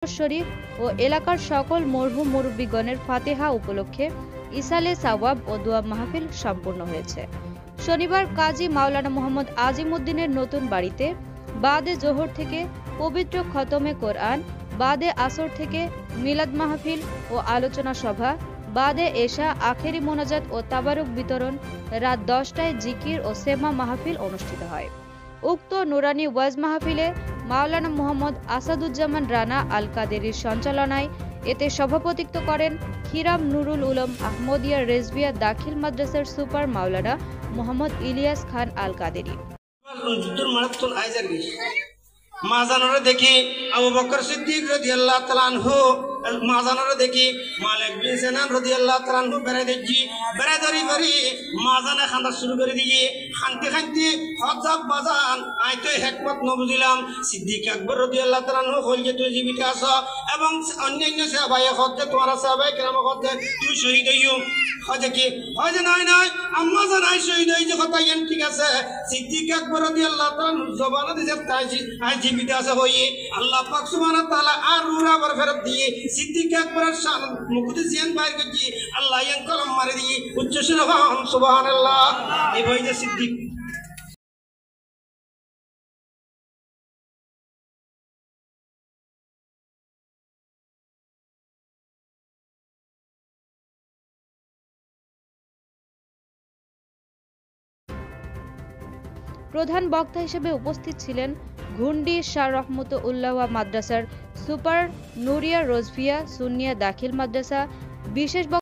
শরীফ ও এলাকার সকল মরহুম মুরব্বীগণের ফাতিহা উপলক্ষে ইসালে সাওয়াব ও দোয়া মাহফিল সম্পন্ন হয়েছে। শনিবার কাজী মাওলানা মোহাম্মদ আজিমউদ্দিনের নতুন বাড়িতে বাদে জোহর থেকে পবিত্র খতমে কোরআন, বাদে আসর থেকে মিলাদ মাহফিল ও আলোচনা সভা, বাদে এশা আখেরি মোনাজাত ও তাবারুক বিতরণ, রাত 10টায় জিকির ও সেমা মাহফিল অনুষ্ঠিত হয়। উক্ত নুরানি ওয়াজ মাহফিলে মাওলানা মোহাম্মদ আসাদুজ্জামান রানা আল কাদেরীর সঞ্চালনায় এতে সভাপতিত্ব করেন খিরাম নুরুল উলুম আহমদিয়া রেজভিয়া দাখিল মাদ্রাসার সুপার মাওলানা মোহাম্মদ ইলিয়াস খান আল কাদেরী। মাজানরে দেখি আবু বকর সিদ্দিক রাদিয়াল্লাহু তাআলা আনহু, মাজানরে দেখি মালিক বিন সিনান রাদিয়াল্লাহু তাআলা আনহু বেড়ে ধরি মাজানে খান্দা শুরু করে দিয়ে খানতে হযব বাজান আইতে হিকমত ন বুঝিলাম। সিদ্দিক আকবর রাদিয়াল্লাহু তাআলা আনহু কইল যে তুই জীবিত আছো এবং অন্যান্য সাহাবায়ে হযরত তোমার সাহাবায়ে কেরাম হযরত তুই শহীদ হইও। হয় কি হয় যে নয় আম্মা জানাই শহীদ হই যে কথা ঠিক আছে। সিদ্দিক আকবর রাদিয়াল্লাহু তাআলা জবানে দিছে তাই জীবিত আছে হইয়ে আল্লাহ পাক সুবহানাহু ওয়া তাআলা আর রুরা বার ফেরত দিয়ে সিদ্দিক আকবরের শান মুকুদি জিয়ান বাইর করছি আল্লাহ ইয়ান কলম মারি দিয়ে উচ্চ সুবহান সুবহানাল্লাহ। এই ভাই যে সিদ্দিক প্রধান বক্তা হিসেবে উপস্থিত ছিলেন ঘুন্ডি শাহ রহমতুল্লাহ মাদ্রাসার সুপার নুরিয়া রোজভিয়া সুন্নিয়া দাখিল মাদ্রাসা। বিশেষ